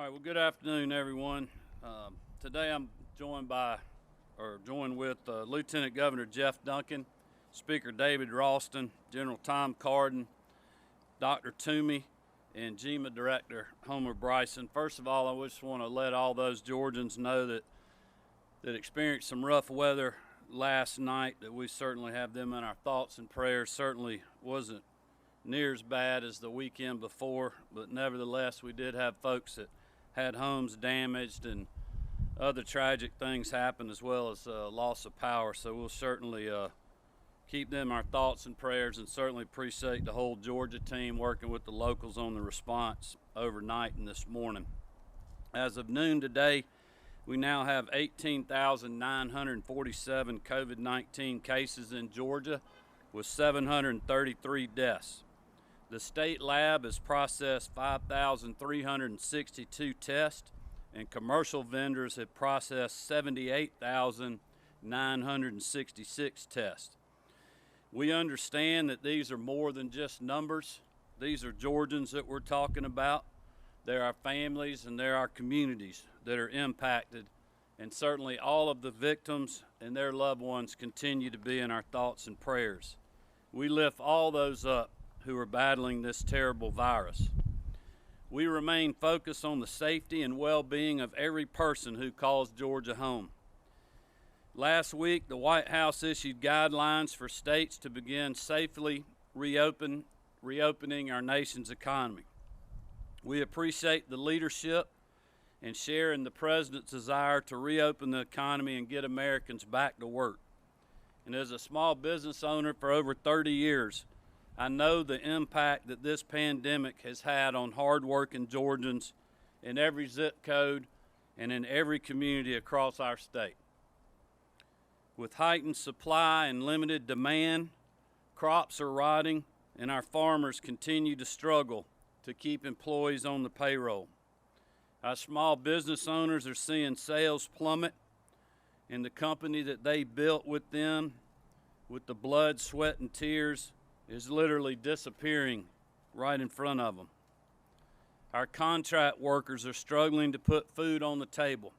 All right, well, good afternoon, everyone. Today I'm joined with Lieutenant Governor Jeff Duncan, Speaker David Ralston, General Tom Carden, Dr. Toomey, and GEMA Director Homer Bryson. First of all, I just want to let all those Georgians know that experienced some rough weather last night, that we certainly have them in our thoughts and prayers. Certainly wasn't near as bad as the weekend before, but nevertheless, we did have folks that had homes damaged and other tragic things happen, as well as loss of power. So we'll certainly keep them in our thoughts and prayers, and certainly appreciate the whole Georgia team working with the locals on the response overnight and this morning. As of noon today, we now have 18,947 COVID-19 cases in Georgia, with 733 deaths. The state lab has processed 5,362 tests, and commercial vendors have processed 78,966 tests. We understand that these are more than just numbers. These are Georgians that we're talking about. They're our families and they're our communities that are impacted, and certainly all of the victims and their loved ones continue to be in our thoughts and prayers. We lift all those up who are battling this terrible virus. We remain focused on the safety and well-being of every person who calls Georgia home. Last week, the White House issued guidelines for states to begin safely reopening our nation's economy. We appreciate the leadership and share in the President's desire to reopen the economy and get Americans back to work. And as a small business owner for over 30 years, I know the impact that this pandemic has had on hardworking Georgians in every zip code and in every community across our state. With heightened supply and limited demand, crops are rotting, and our farmers continue to struggle to keep employees on the payroll. Our small business owners are seeing sales plummet, and the company that they built with them, with the blood, sweat, and tears, is literally disappearing right in front of them. Our contract workers are struggling to put food on the table.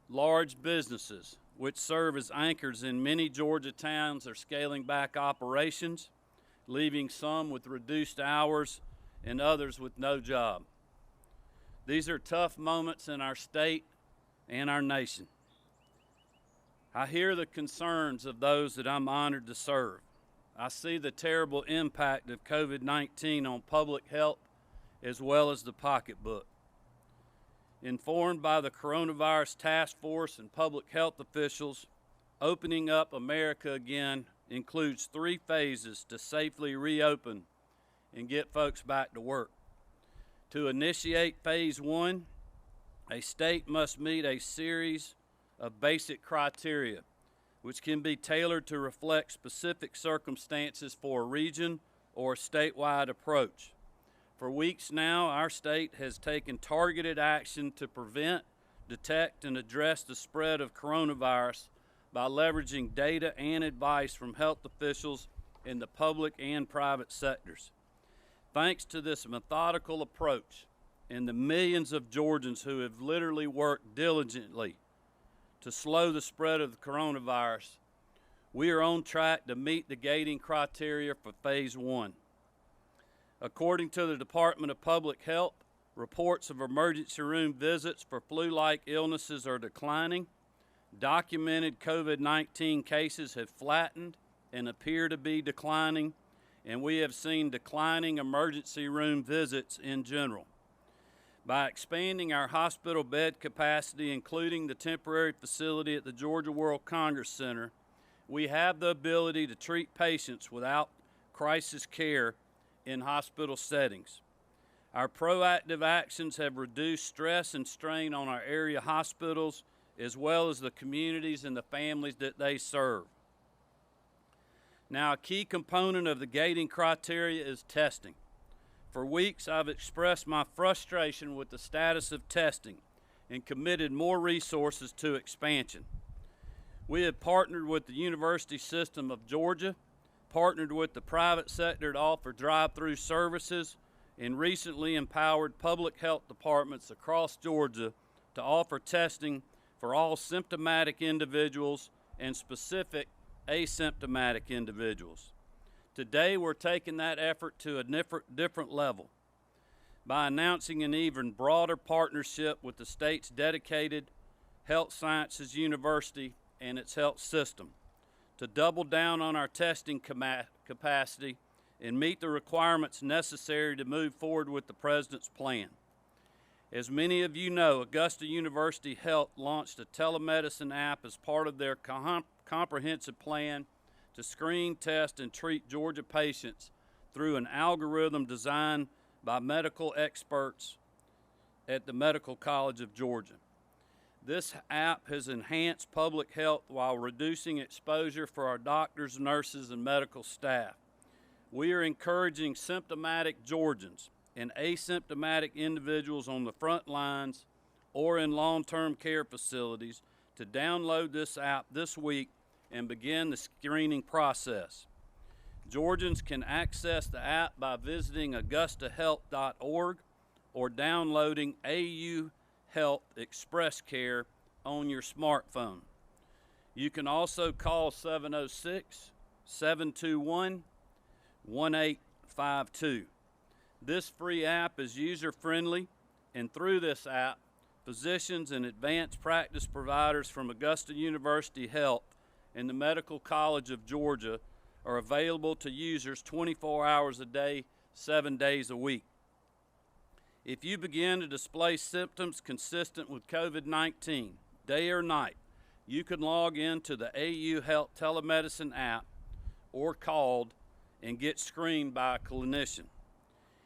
Large businesses, which serve as anchors in many Georgia towns, are scaling back operations, leaving some with reduced hours and others with no job. These are tough moments in our state and our nation. I hear the concerns of those that I'm honored to serve. I see the terrible impact of COVID-19 on public health as well as the pocketbook. Informed by the Coronavirus Task Force and public health officials, opening up America again includes 3 phases to safely reopen and get folks back to work. To initiate phase 1, a state must meet a series of basic criteria, which can be tailored to reflect specific circumstances for a region or a statewide approach. For weeks now, our state has taken targeted action to prevent, detect, and address the spread of coronavirus by leveraging data and advice from health officials in the public and private sectors. Thanks to this methodical approach and the millions of Georgians who have literally worked diligently to slow the spread of the coronavirus, we are on track to meet the gating criteria for phase 1. According to the Department of Public Health, reports of emergency room visits for flu-like illnesses are declining. Documented COVID-19 cases have flattened and appear to be declining, and we have seen declining emergency room visits in general. By expanding our hospital bed capacity, including the temporary facility at the Georgia World Congress Center, we have the ability to treat patients without crisis care in hospital settings. Our proactive actions have reduced stress and strain on our area hospitals, as well as the communities and the families that they serve. Now, a key component of the gating criteria is testing. For weeks, I've expressed my frustration with the status of testing and committed more resources to expansion. We have partnered with the University System of Georgia, partnered with the private sector to offer drive-through services, and recently empowered public health departments across Georgia to offer testing for all symptomatic individuals and specific asymptomatic individuals. Today, we're taking that effort to a different level by announcing an even broader partnership with the state's dedicated Health Sciences University and its health system to double down on our testing capacity and meet the requirements necessary to move forward with the President's plan. As many of you know, Augusta University Health launched a telemedicine app as part of their comprehensive plan to screen, test, and treat Georgia patients through an algorithm designed by medical experts at the Medical College of Georgia. This app has enhanced public health while reducing exposure for our doctors, nurses, and medical staff. We are encouraging symptomatic Georgians and asymptomatic individuals on the front lines or in long-term care facilities to download this app this week and begin the screening process. Georgians can access the app by visiting augustahealth.org or downloading AU Health Express Care on your smartphone. You can also call 706-721-1852. This free app is user-friendly, and through this app, physicians and advanced practice providers from Augusta University Health and the Medical College of Georgia are available to users 24 hours a day, 7 days a week. If you begin to display symptoms consistent with COVID-19, day or night, you can log into the AU Health telemedicine app or called and get screened by a clinician.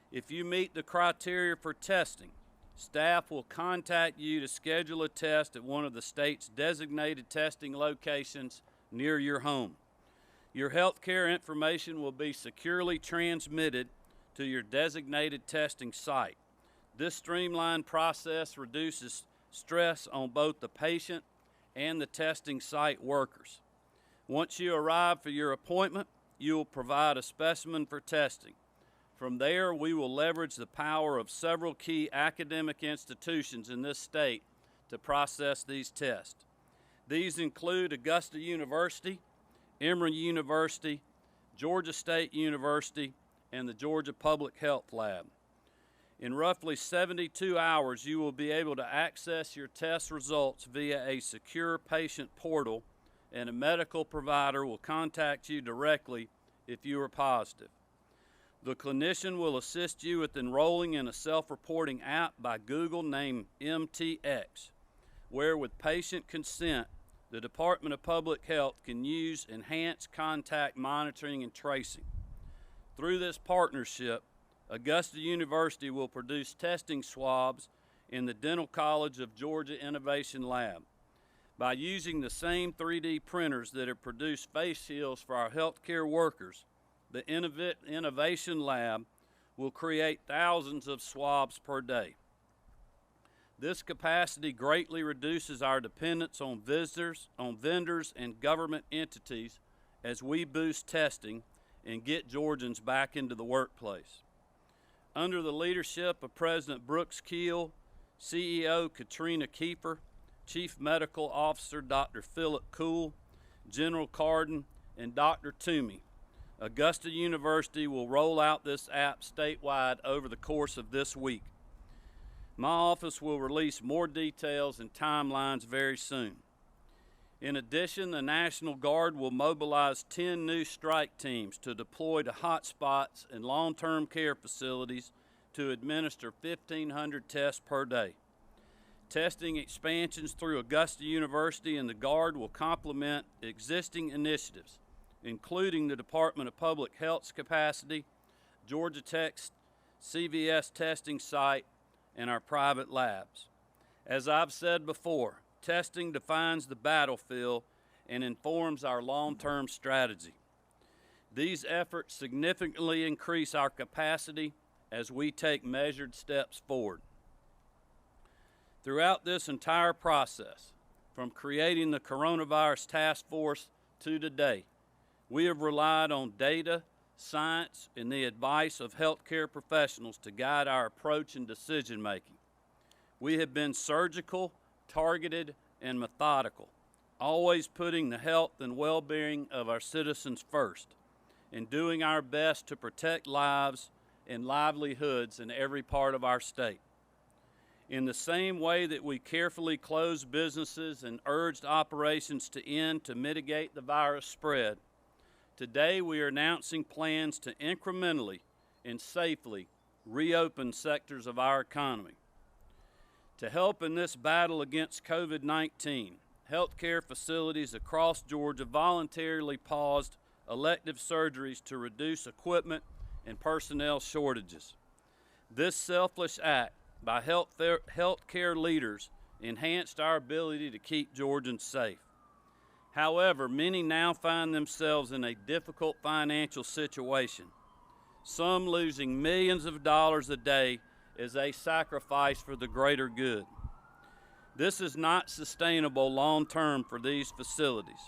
If you meet the criteria for testing, staff will contact you to schedule a test at one of the state's designated testing locations near your home. Your healthcare information will be securely transmitted to your designated testing site. This streamlined process reduces stress on both the patient and the testing site workers. Once you arrive for your appointment, you will provide a specimen for testing. From there, we will leverage the power of several key academic institutions in this state to process these tests. These include Augusta University, Emory University, Georgia State University, and the Georgia Public Health Lab. In roughly 72 hours, you will be able to access your test results via a secure patient portal, and a medical provider will contact you directly if you are positive. The clinician will assist you with enrolling in a self-reporting app by Google named MTX, where with patient consent, the Department of Public Health can use enhanced contact monitoring and tracing. Through this partnership, Augusta University will produce testing swabs in the Dental College of Georgia Innovation Lab. By using the same 3D printers that have produced face shields for our healthcare workers, the Innovation Lab will create thousands of swabs per day. This capacity greatly reduces our dependence on vendors and government entities as we boost testing and get Georgians back into the workplace. Under the leadership of President Brooks Keel, CEO Katrina Kiefer, Chief Medical Officer Dr. Philip Kuhl, General Carden, and Dr. Toomey, Augusta University will roll out this app statewide over the course of this week. My office will release more details and timelines very soon. In addition, the National Guard will mobilize 10 new strike teams to deploy to hotspots and long-term care facilities to administer 1,500 tests per day. Testing expansions through Augusta University and the Guard will complement existing initiatives, including the Department of Public Health's capacity, Georgia Tech's CVS testing site, and our private labs. As I've said before, testing defines the battlefield and informs our long-term strategy. These efforts significantly increase our capacity as we take measured steps forward. Throughout this entire process, from creating the Coronavirus Task Force to today, we have relied on data, science, and the advice of healthcare professionals to guide our approach and decision making. We have been surgical, targeted, and methodical, always putting the health and well-being of our citizens first, and doing our best to protect lives and livelihoods in every part of our state. In the same way that we carefully closed businesses and urged operations to end to mitigate the virus spread, today we are announcing plans to incrementally and safely reopen sectors of our economy. To help in this battle against COVID-19, healthcare facilities across Georgia voluntarily paused elective surgeries to reduce equipment and personnel shortages. This selfless act by healthcare leaders enhanced our ability to keep Georgians safe. However, many now find themselves in a difficult financial situation, some losing millions of dollars a day as they sacrifice for the greater good. This is not sustainable long-term for these facilities.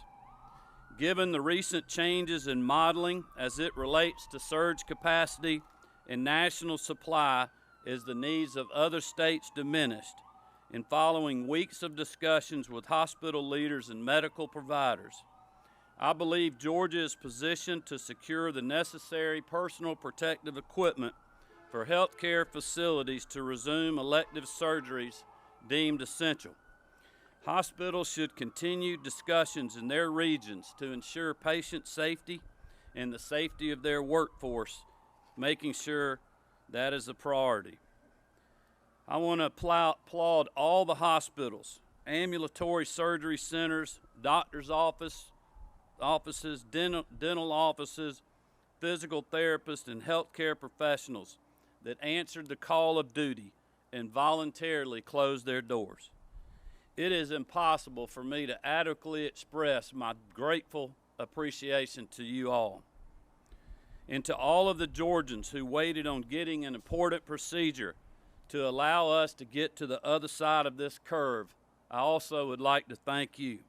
Given the recent changes in modeling as it relates to surge capacity and national supply as the needs of other states diminished, and following weeks of discussions with hospital leaders and medical providers, I believe Georgia is positioned to secure the necessary personal protective equipment for healthcare facilities to resume elective surgeries deemed essential. Hospitals should continue discussions in their regions to ensure patient safety and the safety of their workforce, making sure that is a priority. I want to applaud all the hospitals, ambulatory surgery centers, doctor's offices, dental offices, physical therapists, and healthcare professionals that answered the call of duty and voluntarily closed their doors. It is impossible for me to adequately express my grateful appreciation to you all. And to all of the Georgians who waited on getting an important procedure to allow us to get to the other side of this curve, I also would like to thank you.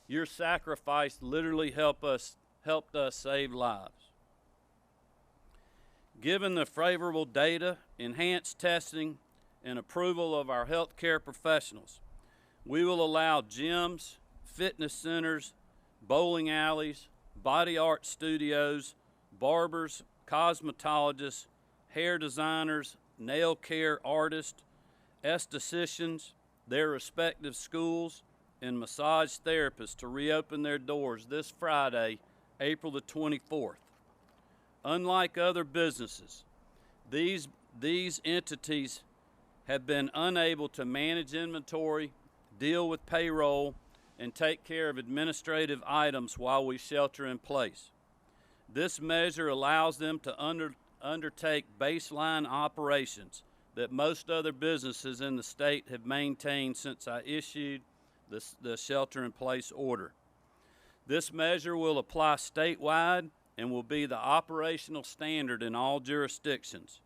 Your sacrifice literally helped us save lives. Given the favorable data, enhanced testing, and approval of our healthcare professionals, we will allow gyms, fitness centers, bowling alleys, body art studios, barbers, cosmetologists, hair designers, nail care artists, estheticians, their respective schools, and massage therapists to reopen their doors this Friday, April the 24th. Unlike other businesses, these entities have been unable to manage inventory, deal with payroll, and take care of administrative items while we shelter in place. This measure allows them to undertake baseline operations that most other businesses in the state have maintained since I issued the shelter-in-place order. This measure will apply statewide and will be the operational standard in all jurisdictions.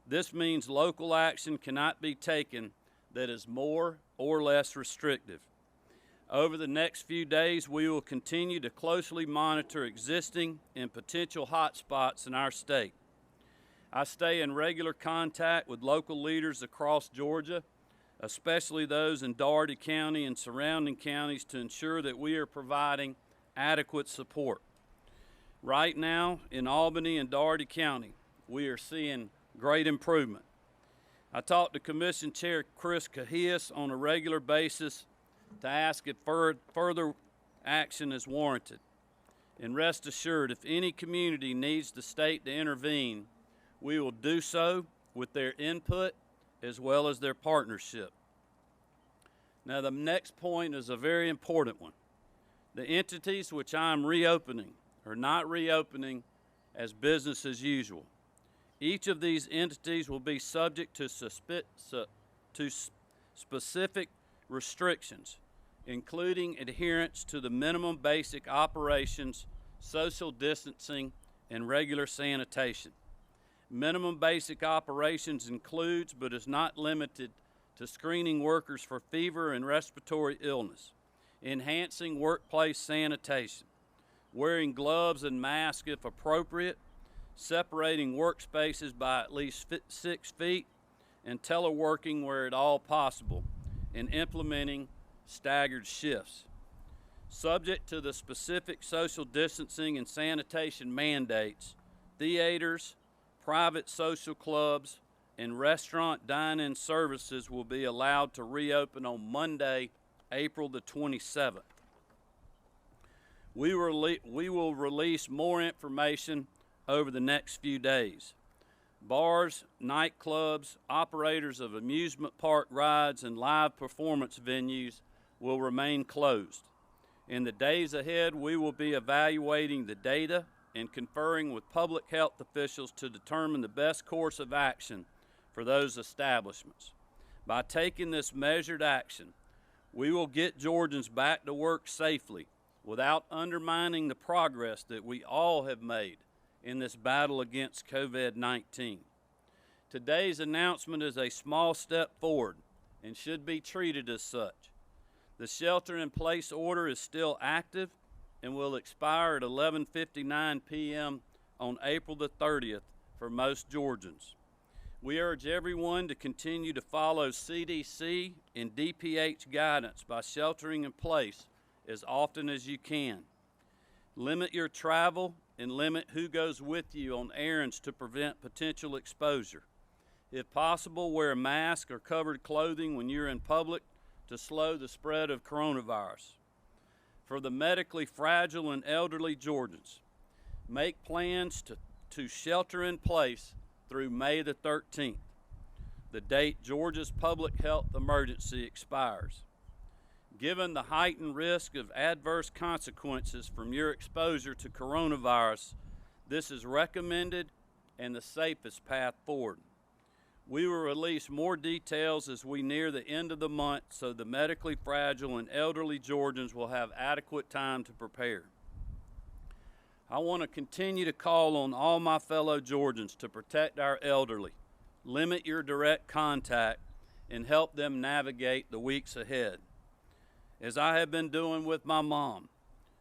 This means local action cannot be taken that is more or less restrictive. Over the next few days, we will continue to closely monitor existing and potential hotspots in our state. I stay in regular contact with local leaders across Georgia, especially those in Dougherty County and surrounding counties, to ensure that we are providing adequate support. Right now, in Albany and Dougherty County, we are seeing great improvement. I talk to Commission Chair Chris Cahias on a regular basis to ask if further action is warranted. And rest assured, if any community needs the state to intervene, we will do so with their input as well as their partnership. Now, the next point is a very important one. The entities which I am reopening are not reopening as business as usual. Each of these entities will be subject to specific restrictions, including adherence to the minimum basic operations, social distancing, and regular sanitation. Minimum basic operations includes, but is not limited to, screening workers for fever and respiratory illness, enhancing workplace sanitation, wearing gloves and masks if appropriate, separating workspaces by at least 6 feet, and teleworking where at all possible, and implementing staggered shifts. Subject to the specific social distancing and sanitation mandates, theaters, private social clubs, and restaurant dine-in services will be allowed to reopen on Monday, April the 27th. We will release more information over the next few days. Bars, nightclubs, operators of amusement park rides, and live performance venues will remain closed. In the days ahead, we will be evaluating the data and conferring with public health officials to determine the best course of action for those establishments. By taking this measured action, we will get Georgians back to work safely without undermining the progress that we all have made in this battle against COVID-19. Today's announcement is a small step forward and should be treated as such. The shelter-in-place order is still active and will expire at 11:59 p.m. on April the 30th for most Georgians. We urge everyone to continue to follow CDC and DPH guidance by sheltering in place as often as you can. Limit your travel and limit who goes with you on errands to prevent potential exposure. If possible, wear a mask or covered clothing when you're in public to slow the spread of coronavirus. For the medically fragile and elderly Georgians, make plans to shelter in place through May the 13th, the date Georgia's public health emergency expires. Given the heightened risk of adverse consequences from your exposure to coronavirus, this is recommended and the safest path forward. We will release more details as we near the end of the month so the medically fragile and elderly Georgians will have adequate time to prepare. I want to continue to call on all my fellow Georgians to protect our elderly, limit your direct contact, and help them navigate the weeks ahead. As I have been doing with my mom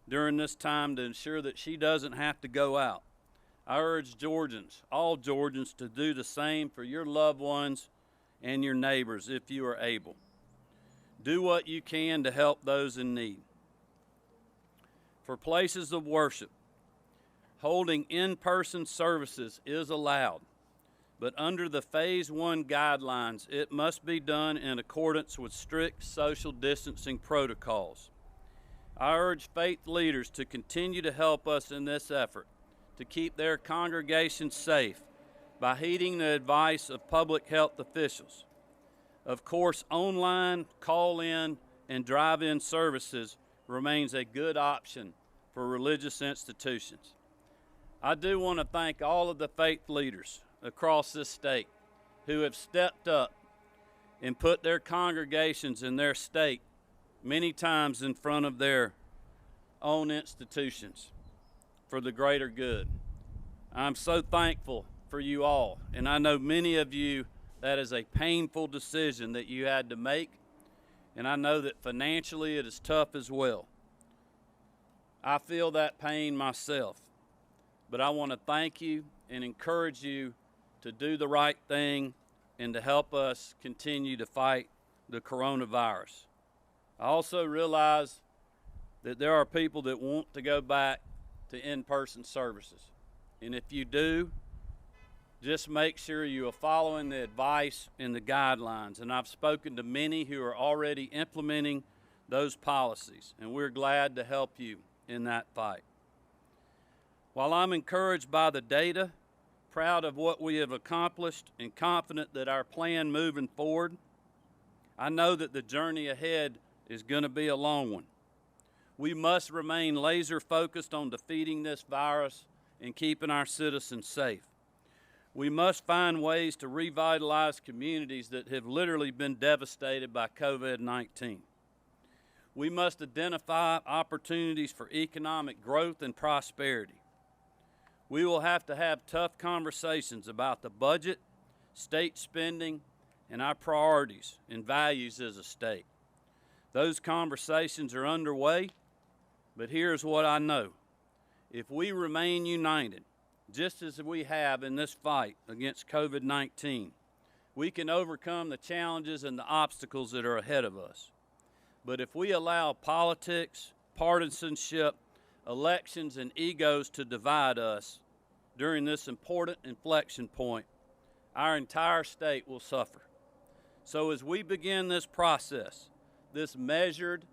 during this time to ensure that she doesn't have to go out, I urge Georgians, all Georgians, to do the same for your loved ones and your neighbors if you are able. Do what you can to help those in need. For places of worship, holding in-person services is allowed, but under the Phase 1 guidelines, it must be done in accordance with strict social distancing protocols. I urge faith leaders to continue to help us in this effort to keep their congregations safe by heeding the advice of public health officials. Of course, online, call-in, and drive-in services remains a good option for religious institutions. I do want to thank all of the faith leaders across this state who have stepped up and put their congregations in their state many times in front of their own institutions for the greater good. I'm so thankful for you all, and I know many of you that is a painful decision that you had to make, and I know that financially it is tough as well. I feel that pain myself, but I want to thank you and encourage you to do the right thing and to help us continue to fight the coronavirus. I also realize that there are people that want to go back to in-person services. And if you do, just make sure you are following the advice and the guidelines. And I've spoken to many who are already implementing those policies, and we're glad to help you in that fight. While I'm encouraged by the data, proud of what we have accomplished, and confident that our plan moving forward, I know that the journey ahead is going to be a long one. We must remain laser focused on defeating this virus and keeping our citizens safe. We must find ways to revitalize communities that have literally been devastated by COVID-19. We must identify opportunities for economic growth and prosperity. We will have to have tough conversations about the budget, state spending, and our priorities and values as a state. Those conversations are underway, but here's what I know. If we remain united, just as we have in this fight against COVID-19. We can overcome the challenges and the obstacles that are ahead of us. But if we allow politics, partisanship, elections, and egos to divide us during this important inflection point, our entire state will suffer. So as we begin this process, this measured,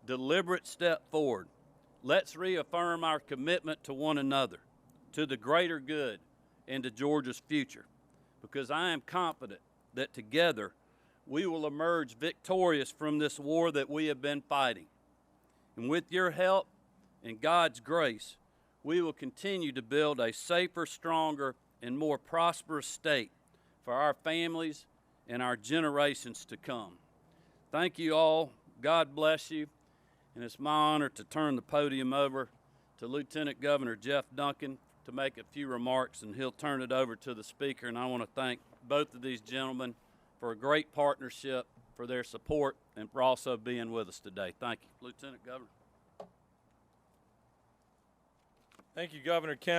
deliberate step forward, let's reaffirm our commitment to one another, to the greater good, and to Georgia's future, because I am confident that together we will emerge victorious from this war that we have been fighting. And with your help and God's grace, we will continue to build a safer, stronger, and more prosperous state for our families and our generations to come. Thank you all. God bless you. And it's my honor to turn the podium over to Lieutenant Governor Jeff Duncan to make a few remarks, and he'll turn it over to the speaker. And I want to thank both of these gentlemen for a great partnership, for their support, and for also being with us today. Thank you, Lieutenant Governor. Thank you, Governor Kemp.